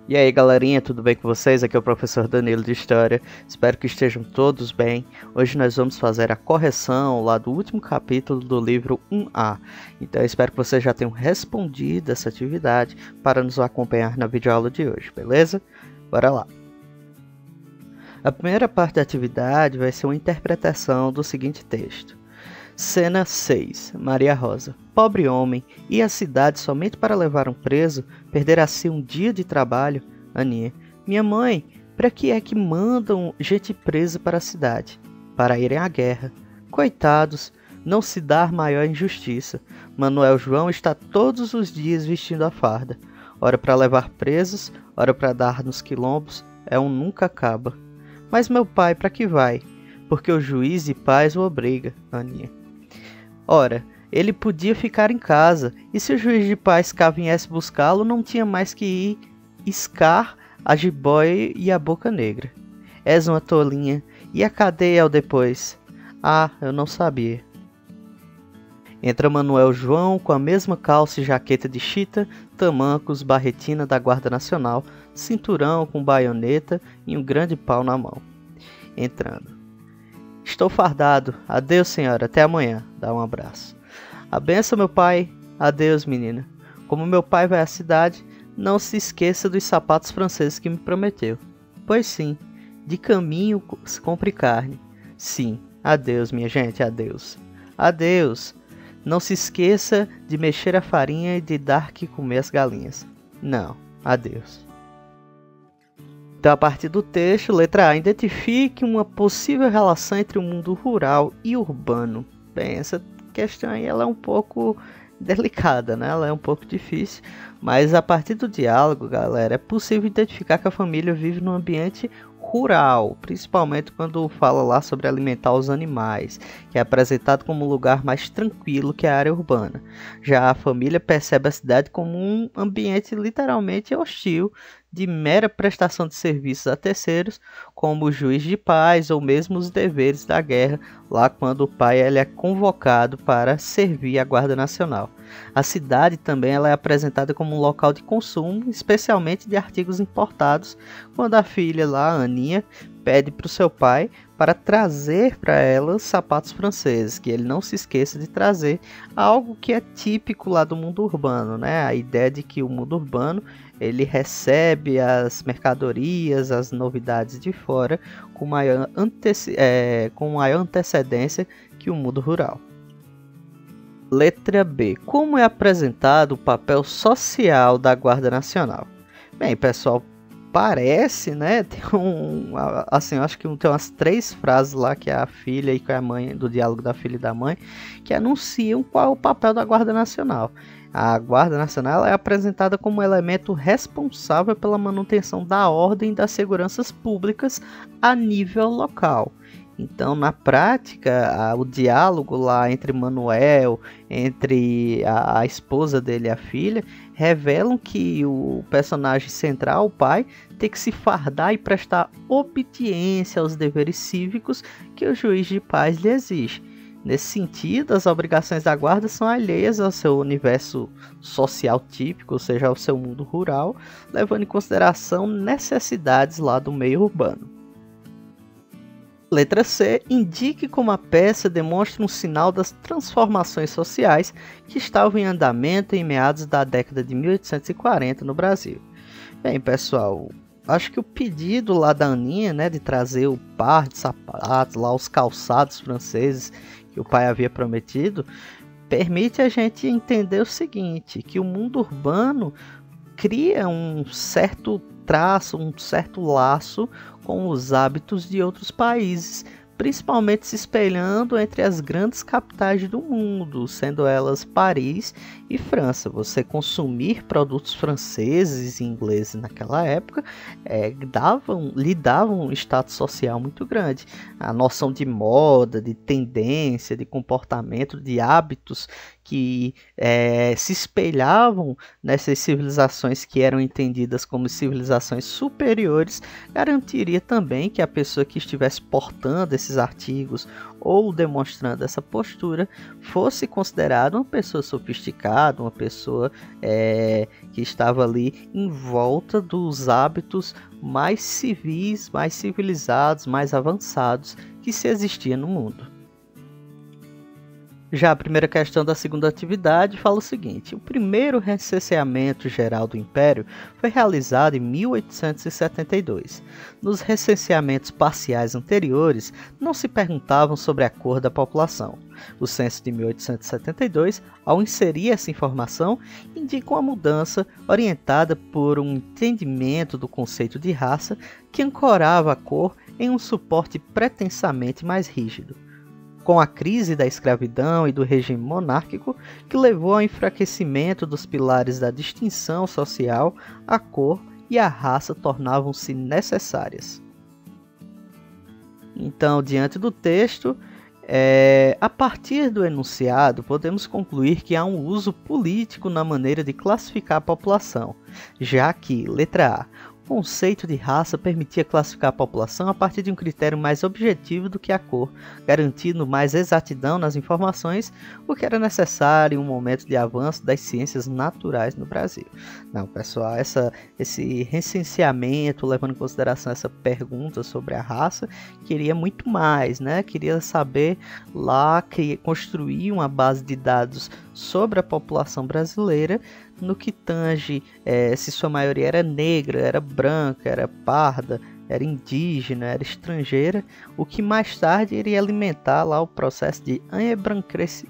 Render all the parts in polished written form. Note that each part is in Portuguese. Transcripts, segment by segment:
E aí galerinha, tudo bem com vocês? Aqui é o professor Danilo de História, espero que estejam todos bem. Hoje nós vamos fazer a correção lá do último capítulo do livro 1A. Então eu espero que vocês já tenham respondido essa atividade para nos acompanhar na videoaula de hoje, beleza? Bora lá! A primeira parte da atividade vai ser uma interpretação do seguinte texto. Cena 6. Maria Rosa. Pobre homem, ia à cidade somente para levar um preso, perder assim um dia de trabalho? Aninha. Minha mãe, para que é que mandam gente presa para a cidade? Para irem à guerra. Coitados, não se dá maior injustiça. Manuel João está todos os dias vestindo a farda. Ora para levar presos, ora para dar nos quilombos, é um nunca acaba. Mas meu pai para que vai? Porque o juiz de paz o obriga, Aninha. Ora, ele podia ficar em casa, e se o juiz de paz cá viesse buscá-lo, não tinha mais que ir iscar a jiboia e a boca negra. És uma tolinha, e a cadeia ao depois? Ah, eu não sabia. Entra Manuel João com a mesma calça e jaqueta de chita, tamancos, barretina da Guarda Nacional, cinturão com baioneta e um grande pau na mão. Entrando. Estou fardado. Adeus, senhora. Até amanhã. Dá um abraço. A benção, meu pai. Adeus, menina. Como meu pai vai à cidade, não se esqueça dos sapatos franceses que me prometeu. Pois sim. De caminho se compre carne. Sim. Adeus, minha gente. Adeus. Adeus. Não se esqueça de mexer a farinha e de dar que comer as galinhas. Não. Adeus. Então, a partir do texto, letra A, identifique uma possível relação entre o mundo rural e urbano. Bem, essa questão aí ela é um pouco delicada, né? Ela é um pouco difícil, mas a partir do diálogo, galera, é possível identificar que a família vive num ambiente rural, principalmente quando fala lá sobre alimentar os animais, que é apresentado como um lugar mais tranquilo que a área urbana. Já a família percebe a cidade como um ambiente literalmente hostil, de mera prestação de serviços a terceiros, como o juiz de paz ou mesmo os deveres da guerra, lá quando o pai ele é convocado para servir a Guarda Nacional. A cidade também ela é apresentada como um local de consumo, especialmente de artigos importados, quando a filha lá, a Aninha, pede para o seu pai para trazer para ela sapatos franceses, que ele não se esqueça de trazer algo que é típico lá do mundo urbano, né? A ideia de que o mundo urbano ele recebe as mercadorias, as novidades de fora com maior antecedência que o mundo rural. Letra B. Como é apresentado o papel social da Guarda Nacional? Bem, pessoal, parece, né? Tem assim, eu acho que tem umas 3 frases lá que é a filha e com a mãe, do diálogo da filha e da mãe, que anunciam qual é o papel da Guarda Nacional. A Guarda Nacional é apresentada como um elemento responsável pela manutenção da ordem e das seguranças públicas a nível local. Então, na prática, o diálogo lá entre Manuel, entre a esposa dele e a filha, revelam que o personagem central, o pai, tem que se fardar e prestar obediência aos deveres cívicos que o juiz de paz lhe exige. Nesse sentido, as obrigações da guarda são alheias ao seu universo social típico, ou seja, ao seu mundo rural, levando em consideração necessidades lá do meio urbano. Letra C. Indique como a peça demonstra um sinal das transformações sociais que estavam em andamento em meados da década de 1840 no Brasil. Bem, pessoal, acho que o pedido lá da Aninha, né, de trazer o par de sapatos, lá os calçados franceses que o pai havia prometido, permite a gente entender o seguinte, que o mundo urbano cria um certo traço, um certo laço com os hábitos de outros países, principalmente se espelhando entre as grandes capitais do mundo, sendo elas Paris e França. Você consumir produtos franceses e ingleses naquela época lhe davam um status social muito grande. A noção de moda, de tendência, de comportamento, de hábitos que se espelhavam nessas civilizações que eram entendidas como civilizações superiores, garantiria também que a pessoa que estivesse portando esses artigos ou demonstrando essa postura fosse considerado uma pessoa sofisticada, uma pessoa que estava ali em volta dos hábitos mais civis, mais civilizados, mais avançados que se existia no mundo. Já a primeira questão da segunda atividade fala o seguinte: o primeiro recenseamento geral do Império foi realizado em 1872. Nos recenseamentos parciais anteriores, não se perguntavam sobre a cor da população. O censo de 1872, ao inserir essa informação, indica uma mudança orientada por um entendimento do conceito de raça que ancorava a cor em um suporte pretensamente mais rígido. Com a crise da escravidão e do regime monárquico, que levou ao enfraquecimento dos pilares da distinção social, a cor e a raça tornavam-se necessárias. Então, diante do texto, a partir do enunciado, podemos concluir que há um uso político na maneira de classificar a população, já que, letra A, o conceito de raça permitia classificar a população a partir de um critério mais objetivo do que a cor, garantindo mais exatidão nas informações, o que era necessário em um momento de avanço das ciências naturais no Brasil. Não, pessoal, esse recenseamento, levando em consideração essa pergunta sobre a raça, queria muito mais, né? Queria saber lá, construir uma base de dados sobre a população brasileira, no que tange se sua maioria era negra, era branca, era parda, era indígena, era estrangeira, o que mais tarde iria alimentar lá o processo de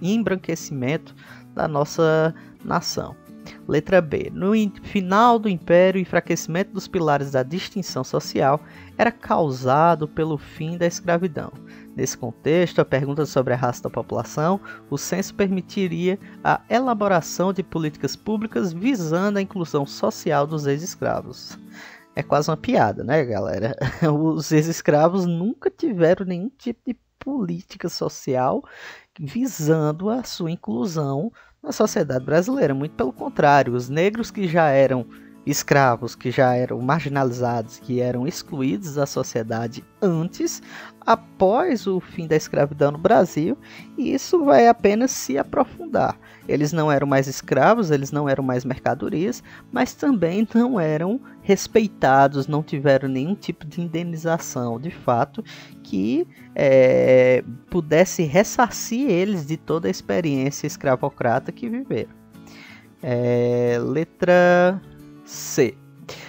embranquecimento da nossa nação. Letra B. No final do Império, o enfraquecimento dos pilares da distinção social era causado pelo fim da escravidão. Nesse contexto, a pergunta sobre a raça da população, o censo permitiria a elaboração de políticas públicas visando a inclusão social dos ex-escravos. É quase uma piada, né, galera? Os ex-escravos nunca tiveram nenhum tipo de política social visando a sua inclusão na sociedade brasileira. Muito pelo contrário, os negros que já eram escravos, que já eram marginalizados, que eram excluídos da sociedade antes, após o fim da escravidão no Brasil, e isso vai apenas se aprofundar. Eles não eram mais escravos, eles não eram mais mercadorias, mas também não eram respeitados, não tiveram nenhum tipo de indenização, de fato, que pudesse ressarcir eles de toda a experiência escravocrata que viveram. Letra C.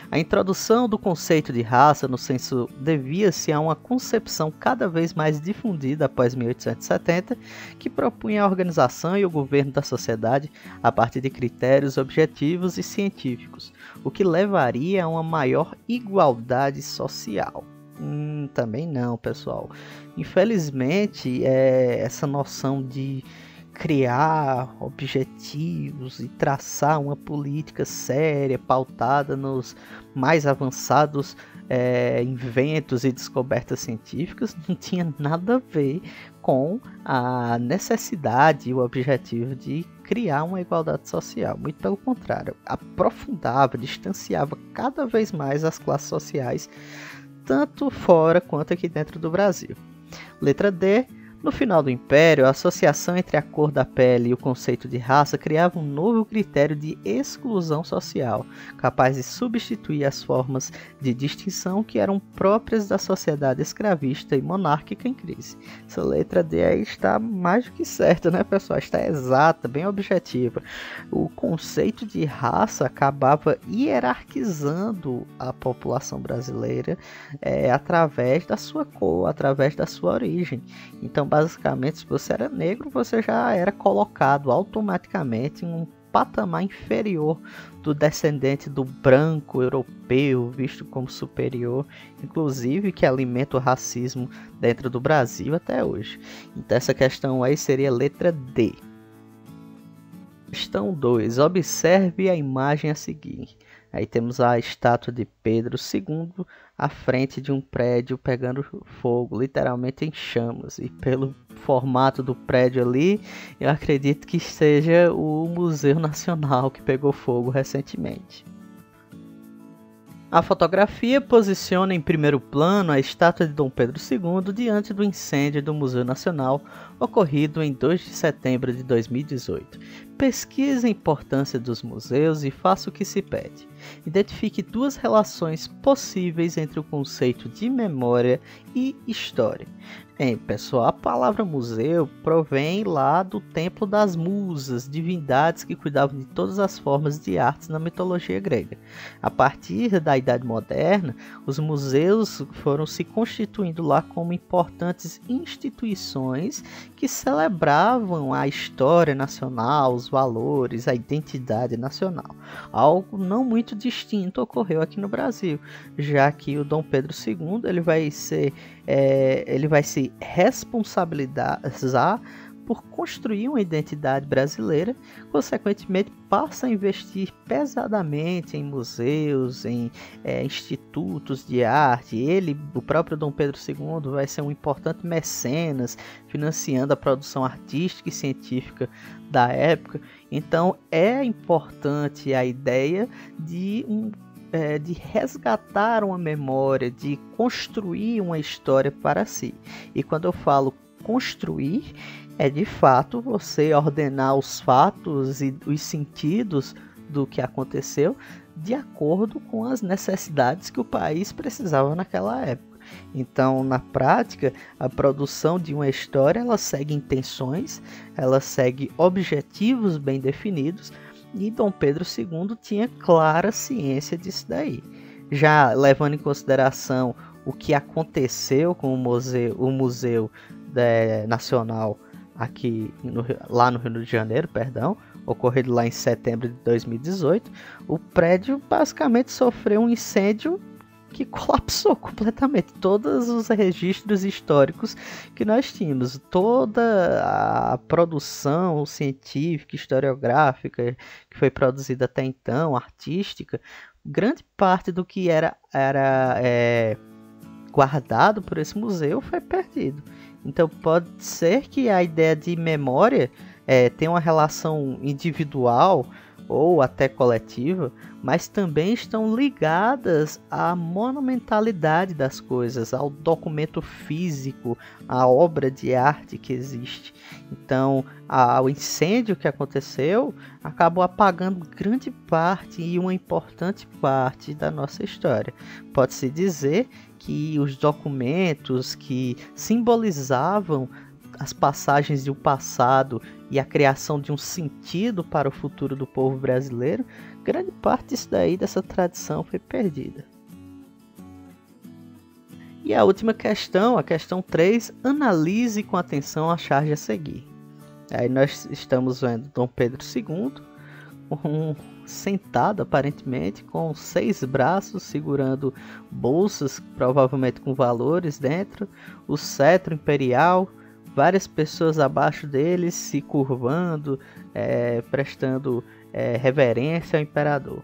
A introdução do conceito de raça no censo devia-se a uma concepção cada vez mais difundida após 1870, que propunha a organização e o governo da sociedade a partir de critérios objetivos e científicos, o que levaria a uma maior igualdade social. Também não, pessoal. Infelizmente, essa noção de criar objetivos e traçar uma política séria, pautada nos mais avançados inventos e descobertas científicas, não tinha nada a ver com a necessidade e o objetivo de criar uma igualdade social. Muito pelo contrário, aprofundava, distanciava cada vez mais as classes sociais, tanto fora quanto aqui dentro do Brasil. Letra D. No final do Império, a associação entre a cor da pele e o conceito de raça criava um novo critério de exclusão social, capaz de substituir as formas de distinção que eram próprias da sociedade escravista e monárquica em crise. Essa letra D aí está mais do que certa, né, pessoal? Está exata, bem objetiva. O conceito de raça acabava hierarquizando a população brasileira através da sua cor, através da sua origem. Então, basicamente, se você era negro, você já era colocado automaticamente em um patamar inferior do descendente do branco europeu, visto como superior, inclusive que alimenta o racismo dentro do Brasil até hoje. Então essa questão aí seria a letra D. Questão 2. Observe a imagem a seguir. Aí temos a estátua de Pedro II à frente de um prédio pegando fogo, literalmente em chamas. E pelo formato do prédio ali, eu acredito que seja o Museu Nacional que pegou fogo recentemente. A fotografia posiciona em primeiro plano a estátua de Dom Pedro II diante do incêndio do Museu Nacional ocorrido em 2 de setembro de 2018. Pesquise a importância dos museus e faça o que se pede. Identifique duas relações possíveis entre o conceito de memória e história. Bem, pessoal, a palavra museu provém lá do Templo das Musas, divindades que cuidavam de todas as formas de artes na mitologia grega. A partir da Idade Moderna, os museus foram se constituindo lá como importantes instituições que celebravam a história nacional, os valores, a identidade nacional. Algo não muito distinto ocorreu aqui no Brasil, já que o Dom Pedro II ele vai se responsabilizar por construir uma identidade brasileira, consequentemente passa a investir pesadamente em museus, em institutos de arte. Ele, o próprio Dom Pedro II, vai ser um importante mecenas, financiando a produção artística e científica da época. Então é importante a ideia de resgatar uma memória, de construir uma história para si. E quando eu falo construir, é de fato você ordenar os fatos e os sentidos do que aconteceu de acordo com as necessidades que o país precisava naquela época. Então, na prática, a produção de uma história ela segue intenções, ela segue objetivos bem definidos, e Dom Pedro II tinha clara ciência disso daí. Já levando em consideração o que aconteceu com o Museu Nacional aqui lá no Rio de Janeiro, ocorrido lá em setembro de 2018, o prédio basicamente sofreu um incêndio que colapsou completamente todos os registros históricos que nós tínhamos, toda a produção científica, historiográfica que foi produzida até então, artística, grande parte do que era guardado por esse museu foi perdido. Então pode ser que a ideia de memória tenha uma relação individual ou até coletiva, mas também estão ligadas à monumentalidade das coisas, ao documento físico, à obra de arte que existe. Então, o incêndio que aconteceu acabou apagando grande parte e uma importante parte da nossa história. Pode-se dizer que os documentos que simbolizavam as passagens de um passado e a criação de um sentido para o futuro do povo brasileiro, grande parte dessa tradição foi perdida. E a última questão, a questão 3, analise com atenção a charge a seguir. Aí nós estamos vendo Dom Pedro II, sentado aparentemente, com 6 braços, segurando bolsas, provavelmente com valores dentro, o cetro imperial, várias pessoas abaixo dele se curvando, prestando reverência ao imperador.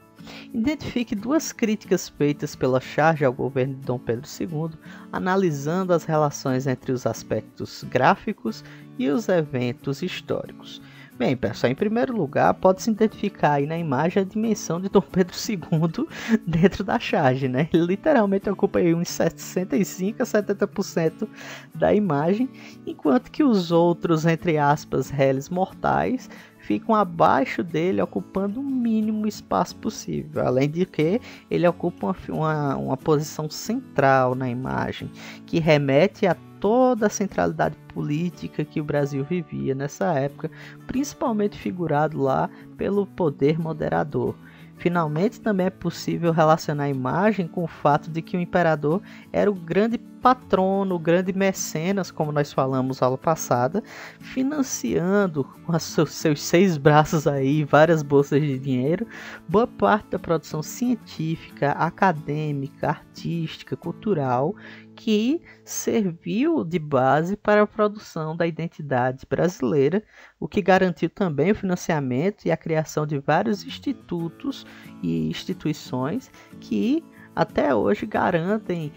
Identifique 2 críticas feitas pela charge ao governo de Dom Pedro II, analisando as relações entre os aspectos gráficos e os eventos históricos. Bem, pessoal, em primeiro lugar, pode-se identificar aí na imagem a dimensão de Dom Pedro II dentro da charge, né? Ele literalmente ocupa aí uns 65 a 70% da imagem, enquanto que os outros, entre aspas, réis mortais, ficam abaixo dele, ocupando o mínimo espaço possível. Além de que ele ocupa uma posição central na imagem, que remete a toda a centralidade política que o Brasil vivia nessa época, principalmente figurado lá pelo poder moderador. Finalmente, também é possível relacionar a imagem com o fato de que o imperador era o grande patrono, o grande mecenas, como nós falamos na aula passada, financiando com seus 6 braços aí, várias bolsas de dinheiro, boa parte da produção científica, acadêmica, artística, cultural, que serviu de base para a produção da identidade brasileira, o que garantiu também o financiamento e a criação de vários institutos e instituições que até hoje garantem,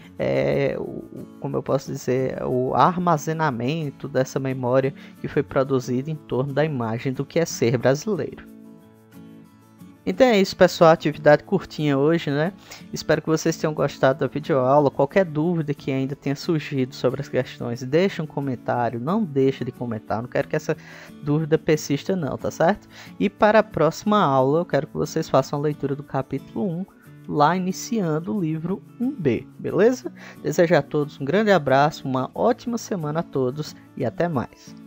como eu posso dizer, o armazenamento dessa memória que foi produzida em torno da imagem do que é ser brasileiro. Então é isso, pessoal, atividade curtinha hoje, né? Espero que vocês tenham gostado da videoaula. Qualquer dúvida que ainda tenha surgido sobre as questões, deixa um comentário, não deixa de comentar, não quero que essa dúvida persista não, tá certo? E para a próxima aula, eu quero que vocês façam a leitura do capítulo 1, lá iniciando o livro 1B, beleza? Desejo a todos um grande abraço, uma ótima semana a todos e até mais.